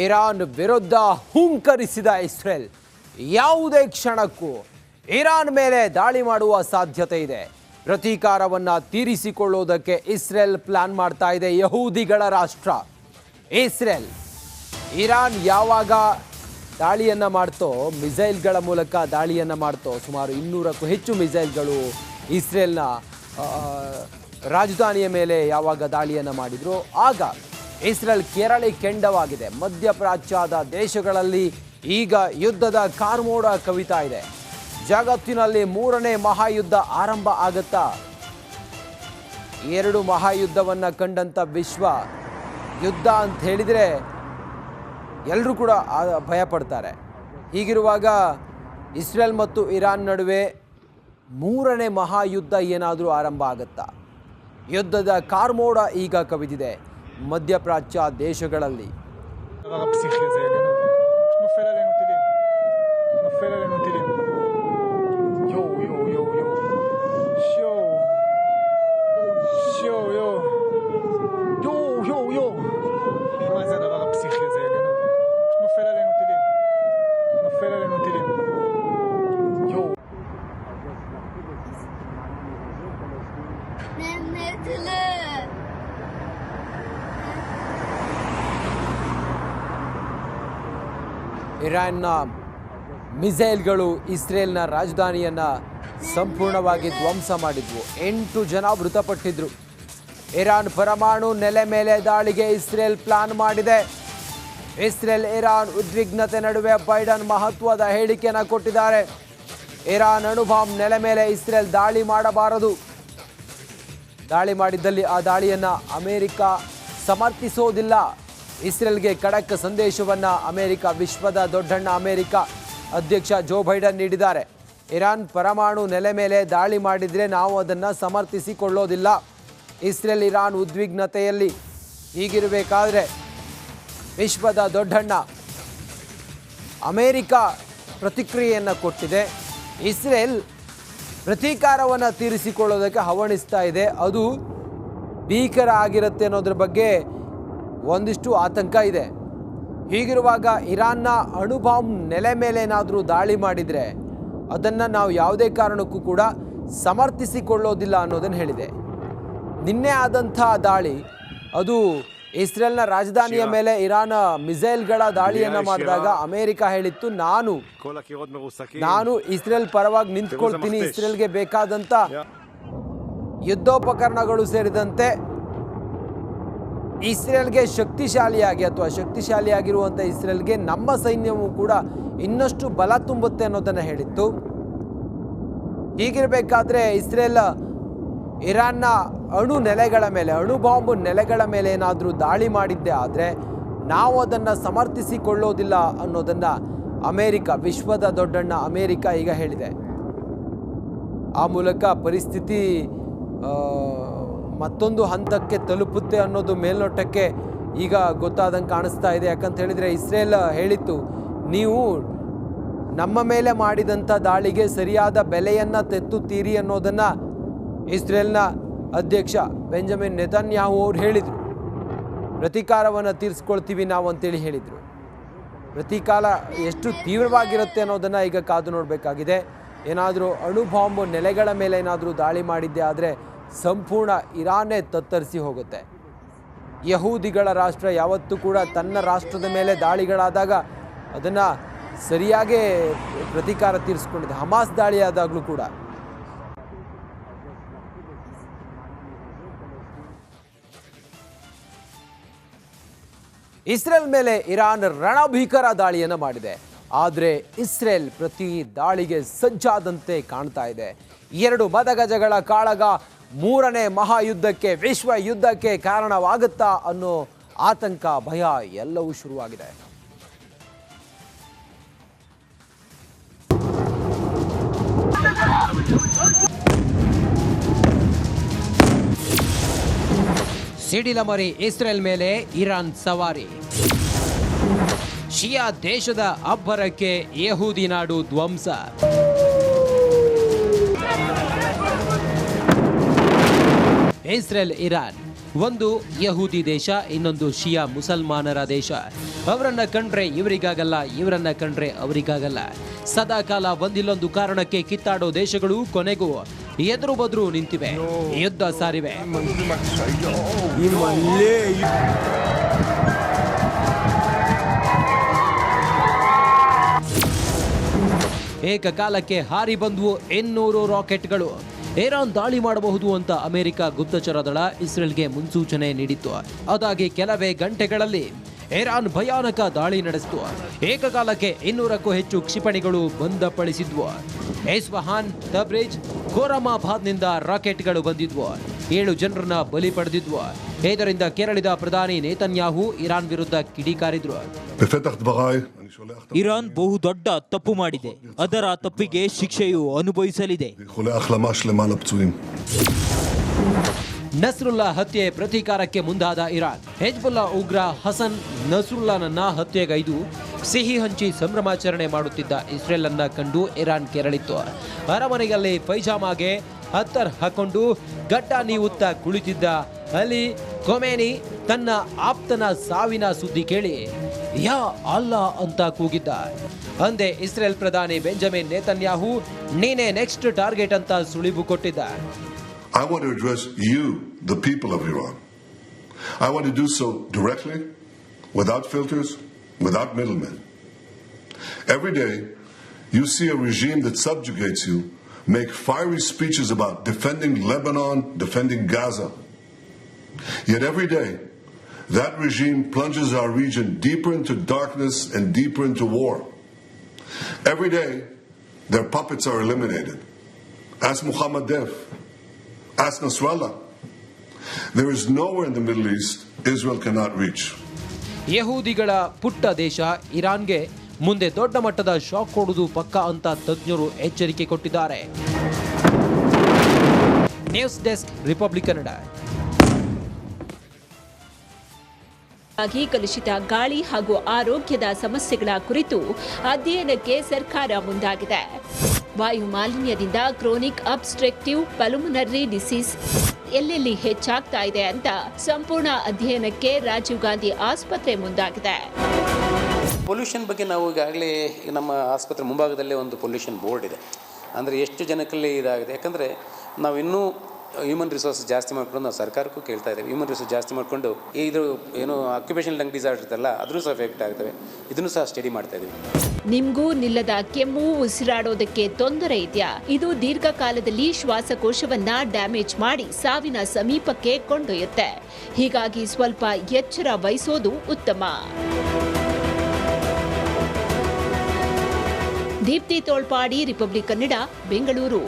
Iran ವಿರುದ್ಧ ಹುಂಕರಿಸಿದ Israel ಯಾವುದೇ ಕ್ಷಣಕ್ಕೂ ಇರಾನ್ ಮೇಲೆ ದಾಳಿ ಮಾಡುವ ಸಾಧ್ಯತೆ ಇದೆ. ಪ್ರತೀಕಾರವನ್ನ ತೀರಿಸಿಕೊಳ್ಳುವುದಕ್ಕೆ ಇಸ್ರೇಲ್ ಪ್ಲಾನ್ ಮಾಡ್ತಾ ಇದೆ. ಯಹೂದಿಗಳ ರಾಷ್ಟ್ರ ಇಸ್ರೇಲ್ ಇರಾನ್ ಯಾವಾಗ ದಾಳಿಯನ್ನ ಮಾಡ್ತೋ, ಮಿಸೈಲ್ಗಳ ಮೂಲಕ ದಾಳಿಯನ್ನ ಮಾಡ್ತೋ, ಸುಮಾರು 200ಕ್ಕೂ ಹೆಚ್ಚು ಮಿಸೈಲ್ಗಳು ಇಸ್ರೇಲ್ನ ರಾಜಧಾನಿಯ ಮೇಲೆ ಯಾವಾಗ ದಾಳಿಯನ್ನ ಮಾಡಿದ್ರು, ಆಗ ಇಸ್ರೇಲ್ ಕೆರಳಿ ಕೆಂಡವಾಗಿದೆ. ಮಧ್ಯಪ್ರಾಚ್ಯದ ದೇಶಗಳಲ್ಲಿ ಈಗ ಯುದ್ಧದ ಕಾರ್ಮೋಡ ಕವಿತಾ ಇದೆ. ಜಗತ್ತಿನಲ್ಲಿ 3ನೇ ಮಹಾಯುದ್ಧ ಆರಂಭ ಆಗುತ್ತಾ? 2 ಮಹಾಯುದ್ಧವನ್ನ ಕಂಡಂತ ವಿಶ್ವ ಯುದ್ಧ ಅಂತ ಹೇಳಿದರೆ ಎಲ್ಲರೂ ಕೂಡ ಭಯ ಪಡ್ತಾರೆ. ಹೀಗಿರುವಾಗ ಇಸ್ರೇಲ್ ಮತ್ತು ಇರಾನ್ ನಡುವೆ 3ನೇ ಮಹಾಯುದ್ಧ ಏನಾದರೂ ಆರಂಭ ಆಗುತ್ತಾ? ಯುದ್ಧದ ಕಾರ್ಮೋಡ ಈಗ ಕವಿದಿದೆ ಮಧ್ಯಪ್ರಾಚ್ಯ ದೇಶಗಳಲ್ಲಿ. ಇರಾನ್ನ ಮಿಸೈಲ್ಗಳು ಇಸ್ರೇಲ್ನ ರಾಜಧಾನಿಯನ್ನು ಸಂಪೂರ್ಣವಾಗಿ ಧ್ವಂಸ ಮಾಡಿದ್ವು. 8 ಜನ ಮೃತಪಟ್ಟಿದ್ರು. ಇರಾನ್ ಪರಮಾಣು ನೆಲೆ ಮೇಲೆ ದಾಳಿಗೆ ಇಸ್ರೇಲ್ ಪ್ಲಾನ್ ಮಾಡಿದೆ. ಇಸ್ರೇಲ್ ಇರಾನ್ ಉದ್ವಿಗ್ನತೆ ನಡುವೆ ಬೈಡನ್ ಮಹತ್ವದ ಹೇಳಿಕೆಯನ್ನು ಕೊಟ್ಟಿದ್ದಾರೆ. ಇರಾನ್ ಅಣುಬಾಂಬ್ ನೆಲೆ ಮೇಲೆ ಇಸ್ರೇಲ್ ದಾಳಿ ಮಾಡಬಾರದು. ದಾಳಿ ಮಾಡಿದ್ದಲ್ಲಿ ಆ ದಾಳಿಯನ್ನು ಅಮೆರಿಕ ಸಮರ್ಥಿಸೋದಿಲ್ಲ. ಇಸ್ರೇಲ್ಗೆ ಖಡಕ್ ಸಂದೇಶವನ್ನು ಅಮೆರಿಕ, ವಿಶ್ವದ ದೊಡ್ಡಣ್ಣ ಅಮೆರಿಕ ಅಧ್ಯಕ್ಷ ಜೋ ಬೈಡನ್ ನೀಡಿದ್ದಾರೆ. ಇರಾನ್ ಪರಮಾಣು ನೆಲೆ ಮೇಲೆ ದಾಳಿ ಮಾಡಿದರೆ ನಾವು ಅದನ್ನು ಸಮರ್ಥಿಸಿಕೊಳ್ಳೋದಿಲ್ಲ. ಇಸ್ರೇಲ್ ಇರಾನ್ ಉದ್ವಿಗ್ನತೆಯಲ್ಲಿ ಹೀಗಿರಬೇಕಾದ್ರೆ ವಿಶ್ವದ ದೊಡ್ಡಣ್ಣ ಅಮೆರಿಕ ಪ್ರತಿಕ್ರಿಯೆಯನ್ನು ಕೊಟ್ಟಿದೆ. ಇಸ್ರೇಲ್ ಪ್ರತೀಕಾರವನ್ನು ತೀರಿಸಿಕೊಳ್ಳೋದಕ್ಕೆ ಹವಣಿಸ್ತಾ ಇದೆ. ಅದು ಭೀಕರ ಆಗಿರುತ್ತೆ ಅನ್ನೋದ್ರ ಬಗ್ಗೆ ಒಂದಿಷ್ಟು ಆತಂಕ ಇದೆ. ಹೀಗಿರುವಾಗ ಇರಾನ್ನ ಅಣುಬಾಂಬ್ ನೆಲೆ ಮೇಲೆ ಏನಾದರೂ ದಾಳಿ ಮಾಡಿದರೆ ಅದನ್ನು ನಾವು ಯಾವುದೇ ಕಾರಣಕ್ಕೂ ಕೂಡ ಸಮರ್ಥಿಸಿಕೊಳ್ಳೋದಿಲ್ಲ ಅನ್ನೋದನ್ನು ಹೇಳಿದೆ. ನಿನ್ನೆ ಆದಂಥ ದಾಳಿ ಅದು ಇಸ್ರೇಲ್ನ ರಾಜಧಾನಿಯ ಮೇಲೆ ಇರಾನ್ ಮಿಸೈಲ್ಗಳ ದಾಳಿಯನ್ನು ಮಾಡಿದಾಗ ಅಮೆರಿಕ ಹೇಳಿತ್ತು, ನಾನು ಇಸ್ರೇಲ್ ಪರವಾಗಿ ನಿಂತ್ಕೊಳ್ತೀನಿ, ಇಸ್ರೇಲ್ಗೆ ಬೇಕಾದಂಥ ಯುದ್ಧೋಪಕರಣಗಳು ಸೇರಿದಂತೆ ಇಸ್ರೇಲ್ಗೆ ಶಕ್ತಿಶಾಲಿಯಾಗಿರುವಂಥ ಇಸ್ರೇಲ್ಗೆ ನಮ್ಮ ಸೈನ್ಯವು ಕೂಡ ಇನ್ನಷ್ಟು ಬಲ ತುಂಬುತ್ತೆ ಅನ್ನೋದನ್ನು ಹೇಳಿತ್ತು. ಹೀಗಿರಬೇಕಾದ್ರೆ ಇಸ್ರೇಲ್ ಇರಾನ್ನ ಅಣು ಬಾಂಬ್ ನೆಲೆಗಳ ಮೇಲೆ ಏನಾದರೂ ದಾಳಿ ಮಾಡಿದ್ದೇ ಆದರೆ ನಾವು ಅದನ್ನು ಸಮರ್ಥಿಸಿಕೊಳ್ಳೋದಿಲ್ಲ ಅನ್ನೋದನ್ನು ಅಮೆರಿಕ, ವಿಶ್ವದ ದೊಡ್ಡಣ್ಣ ಅಮೆರಿಕ ಈಗ ಹೇಳಿದೆ. ಆ ಮೂಲಕ ಪರಿಸ್ಥಿತಿ ಮತ್ತೊಂದು ಹಂತಕ್ಕೆ ತಲುಪುತ್ತೆ ಅನ್ನೋದು ಮೇಲ್ನೋಟಕ್ಕೆ ಈಗ ಗೊತ್ತಾದಂಗೆ ಕಾಣಿಸ್ತಾ ಇದೆ. ಯಾಕಂತ ಹೇಳಿದರೆ ಇಸ್ರೇಲ್ ಹೇಳಿತ್ತು, ನೀವು ನಮ್ಮ ಮೇಲೆ ಮಾಡಿದಂಥ ದಾಳಿಗೆ ಸರಿಯಾದ ಬೆಲೆಯನ್ನು ತೆತ್ತುತ್ತೀರಿ ಅನ್ನೋದನ್ನು ಇಸ್ರೇಲ್ನ ಅಧ್ಯಕ್ಷ ಬೆಂಜಮಿನ್ ನೆತನ್ಯಾಹು ಅವರು ಹೇಳಿದರು. ಪ್ರತೀಕಾರವನ್ನು ತೀರಿಸ್ಕೊಳ್ತೀವಿ ನಾವು ಅಂತೇಳಿ ಹೇಳಿದರು. ಪ್ರತೀಕಾರ ಎಷ್ಟು ತೀವ್ರವಾಗಿರುತ್ತೆ ಅನ್ನೋದನ್ನು ಈಗ ಕಾದು ನೋಡಬೇಕಾಗಿದೆ. ಏನಾದರೂ ಅಣುಬಾಂಬ್ ನೆಲೆಗಳ ಮೇಲೆ ಏನಾದರೂ ದಾಳಿ ಮಾಡಿದ್ದೆ ಆದರೆ ಸಂಪೂರ್ಣ ಇರಾನೇ ತತ್ತರಿಸಿ ಹೋಗುತ್ತೆ. ಯಹೂದಿಗಳ ರಾಷ್ಟ್ರ ಯಾವತ್ತೂ ಕೂಡ ತನ್ನ ರಾಷ್ಟ್ರದ ಮೇಲೆ ದಾಳಿಗಳಾದಾಗ ಅದನ್ನು ಸರಿಯಾಗೇ ಪ್ರತೀಕಾರ ತೀರಿಸ್ಕೊಂಡಿದೆ. ಹಮಾಸ್ ದಾಳಿಯಾದಾಗಲೂ ಕೂಡ ಇಸ್ರೇಲ್ ಮೇಲೆ ಇರಾನ್ ರಣಭೀಕರ ದಾಳಿಯನ್ನು ಮಾಡಿದೆ. ಆದರೆ ಇಸ್ರೇಲ್ ಪ್ರತಿ ದಾಳಿಗೆ ಸಜ್ಜಾದಂತೆ ಕಾಣ್ತಾ ಇದೆ. 2 ಮದಗಜಗಳ ಕಾಳಗ 3ನೇ ಮಹಾಯುದ್ಧಕ್ಕೆ, ವಿಶ್ವ ಯುದ್ಧಕ್ಕೆ ಕಾರಣವಾಗುತ್ತಾ ಅನ್ನೋ ಆತಂಕ, ಭಯ ಎಲ್ಲವೂ ಶುರುವಾಗಿದೆ. ಸಿಡಿಲ ಮರಿ ಇಸ್ರೇಲ್ ಮೇಲೆ ಇರಾನ್ ಸವಾರಿ. ಶಿಯಾ ದೇಶದ ಅಬ್ಬರಕ್ಕೆ ಯಹೂದಿ ನಾಡು ಧ್ವಂಸ. ಇಸ್ರೇಲ್ ಇರಾನ್ ಒಂದು ಯಹೂದಿ ದೇಶ, ಇನ್ನೊಂದು ಶಿಯಾ ಮುಸಲ್ಮಾನರ ದೇಶ. ಅವರನ್ನ ಕಂಡ್ರೆ ಇವರಿಗಾಗಲ್ಲ, ಇವರನ್ನ ಕಂಡ್ರೆ ಅವರಿಗಾಗಲ್ಲ. ಸದಾಕಾಲ ಒಂದಿಲ್ಲೊಂದು ಕಾರಣಕ್ಕೆ ಕಿತ್ತಾಡೋ ದೇಶಗಳು ಕೊನೆಗೂ ಎದುರು ಬದ್ರು ನಿಂತಿವೆ, ಯುದ್ಧ ಸಾರಿವೆ. ಏಕಕಾಲಕ್ಕೆ ಹಾರಿ ಬಂದವು 800 ರಾಕೆಟ್ಗಳು. ಇರಾನ್ ದಾಳಿ ಮಾಡಬಹುದು ಅಂತ ಅಮೆರಿಕ ಗುಪ್ತಚರ ದಳ ಇಸ್ರೇಲ್ಗೆ ಮುನ್ಸೂಚನೆ ನೀಡಿತ್ತು. ಅದಾಗಿ ಕೆಲವೇ ಗಂಟೆಗಳಲ್ಲಿ ಇರಾನ್ ಭಯಾನಕ ದಾಳಿ ನಡೆಸಿತು. ಏಕಕಾಲಕ್ಕೆ 200ಕ್ಕೂ ಹೆಚ್ಚು ಕ್ಷಿಪಣಿಗಳು ಬಂದಪಡಿಸಿದ್ವು. ಇಸ್ಫಹಾನ್, ತಬ್ರಿಜ್, ಖೋರಮಾಬಾದ್ನಿಂದ ರಾಕೆಟ್ಗಳು ಬಂದಿದ್ವು. 7 ಜನರನ್ನ ಬಲಿ ಪಡೆದಿದ್ವು. ಇದರಿಂದ ಕೆರಳಿದ ಪ್ರಧಾನಿ ನೇತನ್ಯಾಹು ಇರಾನ್ ವಿರುದ್ಧ ಕಿಡಿಕಾರಿದ್ರು. ಇರಾನ್ ಬಹುದೊಡ್ಡ ತಪ್ಪು ಮಾಡಿದೆ, ಅದರ ತಪ್ಪಿಗೆ ಶಿಕ್ಷೆಯು ಅನುಭವಿಸಲಿದೆ. ನಸ್ರುಲ್ಲಾ ಹತ್ಯೆ ಪ್ರತೀಕಾರಕ್ಕೆ ಮುಂದಾದ ಇರಾನ್. ಹೆಜ್ಬುಲ್ಲಾ ಉಗ್ರ ಹಸನ್ ನಸ್ರುಲ್ಲಾನನ್ನ ಹತ್ಯೆಗೈದು ಸಿಹಿ ಹಂಚಿ ಸಂಭ್ರಮಾಚರಣೆ ಮಾಡುತ್ತಿದ್ದ ಇಸ್ರೇಲ್ ಅನ್ನ ಕಂಡು ಇರಾನ್ ಕೆರಳಿತ್ತು. ಅರಮನೆಯಲ್ಲಿ ಪೈಜಾಮಾಗೆ ಹತ್ತರ್ ಹಾಕೊಂಡು ಗಡ್ಡ ನೀವುತ್ತ ಕುಳಿತಿದ್ದ ಅಲಿ ಖೊಮೇನಿ ತನ್ನ ಆಪ್ತನ ಸಾವಿನ ಸುದ್ದಿ ಕೇಳಿ ಯಾ ಅಲ್ಲಾ ಅಂತ ಕೂಗಿದ್ದ. ಅಂದೇ ಇಸ್ರೇಲ್ ಪ್ರಧಾನಿ ಬೆಂಜಮಿನ್ ನೇತನ್ಯಾಹು ನೀನೇ ನೆಕ್ಸ್ಟ್ ಟಾರ್ಗೆಟ್ ಅಂತ ಸುಳಿವು ಕೊಟ್ಟಿದ್ದ. I want to address you, the people of Iran. I want to do so directly, without filters, without middlemen. Every day, you see a regime that subjugates you make fiery speeches about defending Lebanon, defending Gaza. Yet every day, that regime plunges our region deeper into darkness and deeper into war. Every day, their puppets are eliminated. Ask Mohammed Deif. Ask Nasrallah. There is nowhere in the Middle East Israel cannot reach. ಯಹೂದಿಗಳ ಪುಟ್ಟ ದೇಶ ಇರಾನ್ಗೆ ಮುಂದೆ ದೊಡ್ಡ ಮಟ್ಟದ shock ಕೊಡುವುದು ಪಕ್ಕಾ ಅಂತ ತಜ್ಞರು ಎಚ್ಚರಿಕೆ ಕೊಟ್ಟಿದ್ದಾರೆ. News desk, republic Kannada. ಕಲುಷಿತ ಗಾಳಿ ಹಾಗೂ ಆರೋಗ್ಯದ ಸಮಸ್ಯೆಗಳ ಕುರಿತು ಅಧ್ಯಯನಕ್ಕೆ ಸರ್ಕಾರ ಮುಂದಾಗಿದೆ. ವಾಯು ಮಾಲಿನ್ಯದಿಂದ ಕ್ರೋನಿಕ್ ಅಬ್ಸ್ಟ್ರಕ್ಟಿವ್ ಪಲ್ಮನರಿ ಡಿಸೀಸ್ ಎಲ್ಲೆಲ್ಲಿ ಹೆಚ್ಚಾಗ್ತಾ ಇದೆ ಅಂತ ಸಂಪೂರ್ಣ ಅಧ್ಯಯನಕ್ಕೆ ರಾಜೀವ್ ಗಾಂಧಿ ಆಸ್ಪತ್ರೆ ಮುಂದಾಗಿದೆ. ಪೊಲ್ಯೂಷನ್ ಬಗ್ಗೆ ನಾವು ಈಗಾಗಲೇ ನಮ್ಮ ಆಸ್ಪತ್ರೆ ಮುಂಭಾಗದಲ್ಲೇ ಒಂದು ಪೊಲ್ಯೂಷನ್ ಬೋರ್ಡ್ ಇದೆ. ಅಂದರೆ ಎಷ್ಟು ಜನಕ್ಕಲ್ಲಿ ಇದಾಗಿದೆ, ಯಾಕಂದರೆ ನಾವು ಇನ್ನೂ ಹ್ಯೂಮನ್ ರಿಸೋರ್ಸ್ ಜಾಸ್ತಿ ಮಾಡ್ಕೊಂಡು ನಾವು ಸರ್ಕಾರಕ್ಕೂ ಕೇಳ್ತಾ ಇದ್ದೇವೆ. ಹ್ಯೂಮನ್ ರಿಸೋರ್ಸ್ ಜಾಸ್ತಿ ಮಾಡಿಕೊಂಡು ಇದು ಏನು ಆಕ್ಯುಪೇಷನಲ್ ಲಂಗ್ ಡಿಸಾರ್ಡರ್ ಇರ್ತಲ್ಲ ಅದ್ರೂ ಸಹ ಎಫೆಕ್ಟ್ ಆಗ್ತವೆ. ಇದನ್ನು ಸಹ ಸ್ಟಡಿ ಮಾಡ್ತಾ ಇದ್ದೀವಿ. ನಿಮ್ಗೂ ನಿಲ್ಲದ ಕೆಮ್ಮು, ಉಸಿರಾಡೋದಕ್ಕೆ ತೊಂದರೆ ಇದೆಯಾ? ಇದು ದೀರ್ಘಕಾಲದಲ್ಲಿ ಶ್ವಾಸಕೋಶವನ್ನ ಡ್ಯಾಮೇಜ್ ಮಾಡಿ ಸಾವಿನ ಸಮೀಪಕ್ಕೆ ಕೊಂಡೊಯ್ಯುತ್ತೆ. ಹೀಗಾಗಿ ಸ್ವಲ್ಪ ಎಚ್ಚರ ವಹಿಸೋದು ಉತ್ತಮ. ದೀಪ್ತಿ ತೋಳ್ಪಾಡಿ, ರಿಪಬ್ಲಿಕ್ ಕನ್ನಡ, ಬೆಂಗಳೂರು.